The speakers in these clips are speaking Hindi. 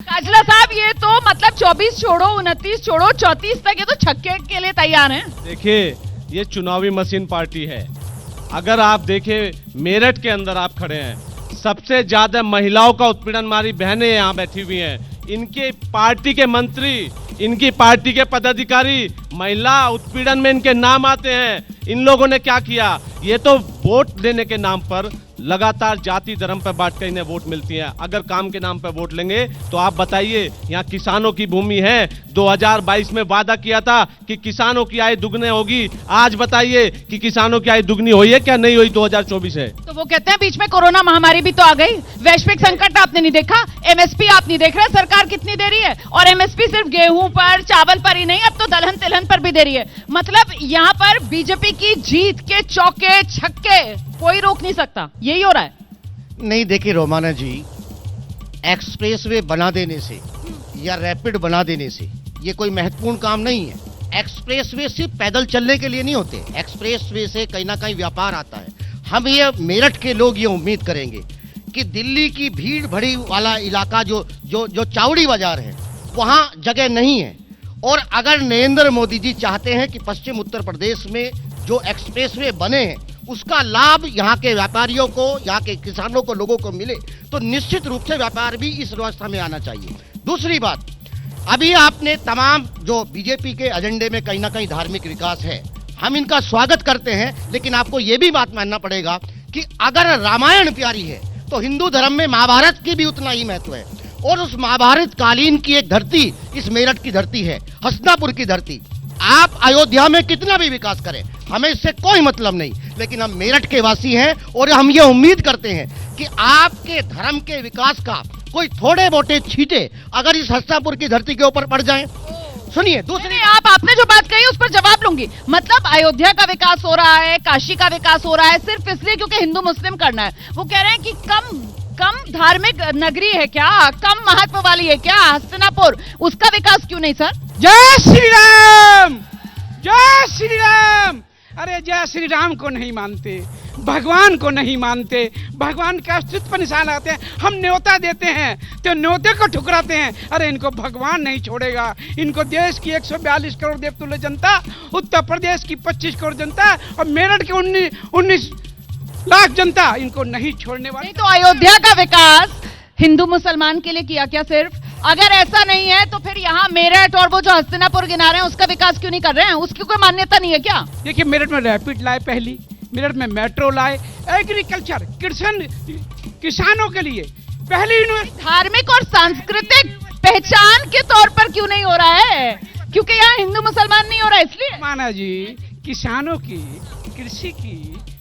काजला साहब, ये तो मतलब 24 छोड़ो, 29 छोड़ो, 34 तक ये तो छक्के के लिए तैयार हैं। देखिए, ये चुनावी मशीन पार्टी है। अगर आप देखें, मेरठ के अंदर आप खड़े हैं, सबसे ज्यादा महिलाओं का उत्पीड़न हमारी बहनें यहाँ बैठी हुई हैं। इनके पार्टी के मंत्री, इनकी पार्टी के पदाधिकारी महिला उत्पीड़न में इनके नाम आते हैं। इन लोगों ने क्या किया? ये तो वोट देने के नाम पर लगातार जाति धर्म पर बांट कर इन्हें वोट मिलती है। अगर काम के नाम पर वोट लेंगे तो आप बताइए, यहाँ किसानों की भूमि है। 2022 में वादा किया था कि किसानों की आय दुगने होगी। आज बताइए कि किसानों की आय दुगनी हुई है क्या? नहीं हुई। 2024 है तो वो कहते हैं बीच में कोरोना महामारी भी तो आ गई, वैश्विक संकट आपने नहीं देखा, एमएसपी आप नहीं देख रहे, सरकार कितनी दे रही है। और एमएसपी सिर्फ गेहूं पर, चावल पर ही नहीं, अब तो दलहन तिलहन पर भी दे रही है। मतलब यहाँ पर बीजेपी की जीत के चौके छक्के कोई रोक नहीं सकता, यही हो रहा है। नहीं, देखिए रोमाना जी, एक्सप्रेसवे बना देने से या रैपिड बना देने से ये कोई महत्वपूर्ण काम नहीं है। एक्सप्रेसवे सिर्फ पैदल चलने के लिए नहीं होते, एक्सप्रेसवे से कहीं ना कहीं व्यापार आता है। हम ये मेरठ के लोग ये उम्मीद करेंगे कि दिल्ली की भीड़ भड़ी वाला इलाका जो चावड़ी बाजार है, वहां जगह नहीं है। और अगर नरेंद्र मोदी जी चाहते हैं कि पश्चिम उत्तर प्रदेश में जो एक्सप्रेसवे बने हैं उसका लाभ यहाँ के व्यापारियों को, यहाँ के किसानों को, लोगों को मिले, तो निश्चित रूप से व्यापार भी इस व्यवस्था में आना चाहिए। दूसरी बात, अभी आपने तमाम जो बीजेपी के एजेंडे में कहीं ना कहीं धार्मिक विकास है, हम इनका स्वागत करते हैं, लेकिन आपको ये भी बात मानना पड़ेगा कि अगर रामायण प्यारी है तो हिंदू धर्म में महाभारत की भी उतना ही महत्व है। और उस महाभारत कालीन की एक धरती इस मेरठ की धरती है, हसनापुर की धरती। आप अयोध्या में कितना भी विकास करें, हमें इससे कोई मतलब नहीं, लेकिन हम मेरठ के वासी हैं और हम ये उम्मीद करते हैं कि आपके धर्म के विकास का कोई थोड़े मोटे छींटे अगर इस हसनापुर की धरती के ऊपर पड़ जाएं। सुनिए, दूसरी आपने जो बात कही उस पर जवाब लूंगी। मतलब अयोध्या का विकास हो रहा है, काशी का विकास हो रहा है सिर्फ इसलिए क्योंकि हिंदू मुस्लिम करना है। वो कह रहे हैं कि कम धार्मिक नगरी है क्या, कम महत्व वाली है क्या हस्तिनापुर, उसका विकास क्यों नहीं सर? जय श्री राम, जय श्री राम। अरे जय श्री राम को नहीं मानते, भगवान को नहीं मानते, भगवान के अस्तित्व पर निशान लगाते हैं। हम न्योता देते हैं तो न्योते को ठुकराते हैं। अरे इनको भगवान नहीं छोड़ेगा, इनको देश की 142 करोड़ देवतुल्य जनता, उत्तर प्रदेश की 25 करोड़ जनता और मेरठ की 19 लाख जनता इनको नहीं छोड़ने वाली। तो अयोध्या का विकास हिंदू मुसलमान के लिए किया क्या सिर्फ? अगर ऐसा नहीं है तो फिर यहाँ मेरठ और वो जो हस्तिनापुर गिना रहे हैं उसका विकास क्यों नहीं कर रहे हैं? उसकी कोई मान्यता नहीं है क्या? देखिए, मेरठ में रैपिड लाए पहली, मेरठ में मेट्रो लाए, एग्रीकल्चर किसानों के लिए पहली यूनिवर्सिटी। धार्मिक और सांस्कृतिक पहचान के तौर पर क्यों नहीं हो रहा है? क्योंकि यहाँ हिंदू मुसलमान नहीं हो रहा है इसलिए। माना जी, किसानों की, कृषि की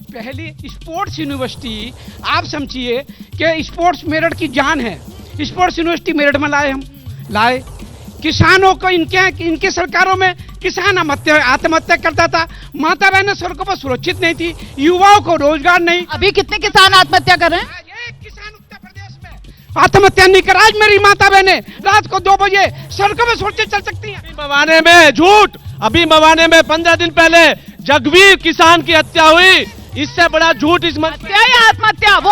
पहली स्पोर्ट्स यूनिवर्सिटी, आप समझिए कि स्पोर्ट्स मेरठ की जान है। स्पोर्ट्स यूनिवर्सिटी मेरठ में हम लाए। किसानों को इनके सरकारों में किसान आत्महत्या करता था, माता बहनें सड़कों पर सुरक्षित नहीं थी, युवाओं को रोजगार नहीं। अभी कितने किसान आत्महत्या कर रहे हैं? एक किसान उत्तर प्रदेश में आत्महत्या नहीं कर। आज मेरी माता बहनें रात को 2 बजे सड़कों में सुरक्षित चल सकती हैं। मवाने में झूठ, अभी मवाने में 15 दिन पहले जगवीर किसान की हत्या हुई। इससे बड़ा झूठ इस हत्या या आत्महत्या? वो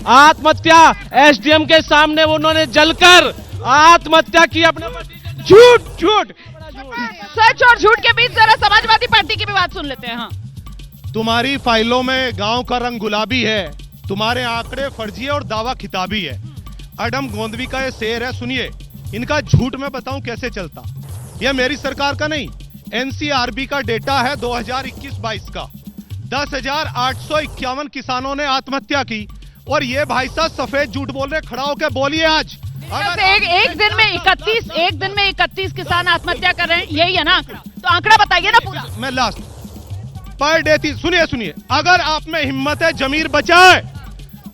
आत्महत्या एसडीएम के सामने उन्होंने जलकर आत्महत्या की। अपने झूठ सच और झूठ के बीच जरा समाजवादी पार्टी की भी बात सुन लेते हैं। हाँ, तुम्हारी फाइलों में गांव का रंग गुलाबी है, तुम्हारे आंकड़े फर्जी है और दावा खिताबी है। एडम गोंदवी का ये शेर है, सुनिए। इनका झूठ मैं बताऊं कैसे चलता। यह मेरी सरकार का नहीं, एनसीआरबी का डेटा है 2021-22 का। 10,851 किसानों ने आत्महत्या की। और ये भाई साहब सफेद झूठ बोल रहे, खड़ा होकर बोलिए आज। एक दिन में 31 किसान आत्महत्या कर रहे हैं, यही है ना आंकड़ा? तो आंकड़ा बताइए ना पूरा। मैं लास्ट पर डे थी, सुनिए। अगर आप में हिम्मत है जमीर बचाए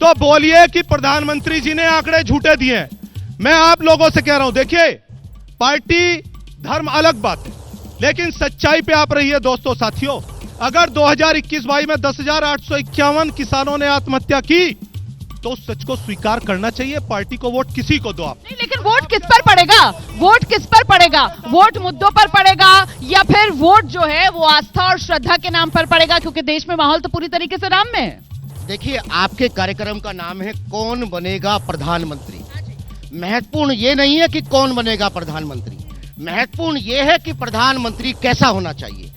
तो बोलिए कि प्रधानमंत्री जी ने आंकड़े झूठे दिए हैं। मैं आप लोगों से कह रहा हूं, देखिए, पार्टी धर्म अलग बात है, लेकिन सच्चाई पे आप रहिए दोस्तों, साथियों। अगर 2021-22 में 10,851 किसानों ने आत्महत्या की तो उस सच को स्वीकार करना चाहिए। पार्टी को वोट किसी को दो आप। नहीं, लेकिन वोट किस पर पड़ेगा? वोट किस पर पड़ेगा? वोट मुद्दों पर पड़ेगा या फिर वोट जो है वो आस्था और श्रद्धा के नाम पर पड़ेगा? क्योंकि देश में माहौल तो पूरी तरीके से राम में है। देखिए, आपके कार्यक्रम का नाम है कौन बनेगा प्रधानमंत्री। महत्वपूर्ण ये नहीं है कि कौन बनेगा प्रधानमंत्री, महत्वपूर्ण ये है कि प्रधानमंत्री कैसा होना चाहिए।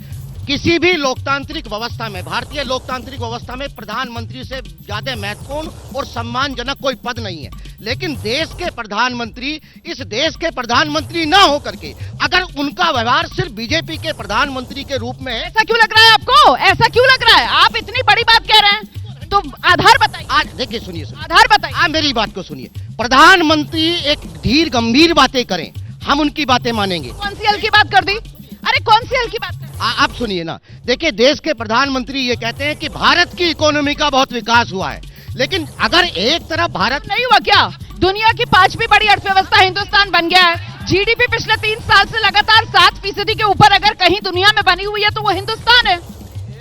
किसी भी लोकतांत्रिक व्यवस्था में, भारतीय लोकतांत्रिक व्यवस्था में प्रधानमंत्री से ज्यादा महत्वपूर्ण और सम्मानजनक कोई पद नहीं है। लेकिन देश के प्रधानमंत्री इस देश के प्रधानमंत्री ना हो करके अगर उनका व्यवहार सिर्फ बीजेपी के प्रधानमंत्री के रूप में है, ऐसा क्यों लग रहा है आपको? ऐसा क्यों लग रहा है? आप इतनी बड़ी बात कह रहे हैं तो आधार बताइए। आज देखिए, सुनिए आधार बताइए। आप मेरी बात को सुनिए। प्रधानमंत्री एक धीर गंभीर बातें करें, हम उनकी बातें मानेंगे। कौन सी हल्की बात कर दी? अरे कौन सी हल्की बात कर दी? आप सुनिए ना, देखिए देश के प्रधानमंत्री ये कहते हैं कि भारत की इकोनॉमी का बहुत विकास हुआ है, लेकिन अगर एक तरफ भारत नहीं हुआ क्या? दुनिया की 5वीं बड़ी अर्थव्यवस्था हिंदुस्तान बन गया है। जीडीपी पिछले 3 साल से लगातार 7% के ऊपर अगर कहीं दुनिया में बनी हुई है तो वो हिंदुस्तान है।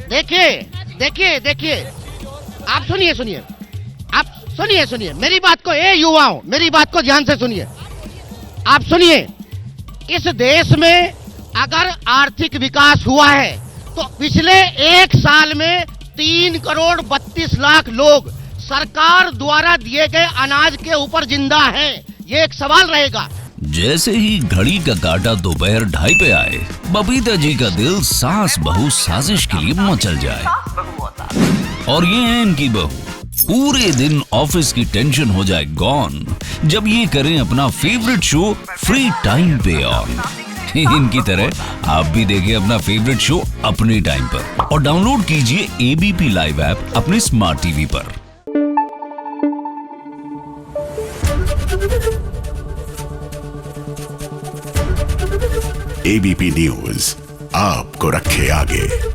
देखिए आप सुनिए मेरी बात को, युवाओं मेरी बात को ध्यान से सुनिए। आप सुनिए, इस देश में अगर आर्थिक विकास हुआ है तो पिछले 1 साल में 3 करोड़ 32 लाख लोग सरकार द्वारा दिए गए अनाज के ऊपर जिंदा हैं। ये एक सवाल रहेगा। जैसे ही घड़ी का काटा दोपहर 2:30 पे आए, बबीता जी का दिल सास बहू साजिश के लिए मचल जाए। और ये है इनकी बहू, पूरे दिन ऑफिस की टेंशन हो जाए गॉन जब ये करें अपना फेवरेट शो फ्री टाइम पे ऑन। इनकी तरह आप भी देखिए अपना फेवरेट शो अपने टाइम पर और डाउनलोड कीजिए एबीपी लाइव ऐप अपने स्मार्ट टीवी पर। एबीपी न्यूज आपको रखे आगे।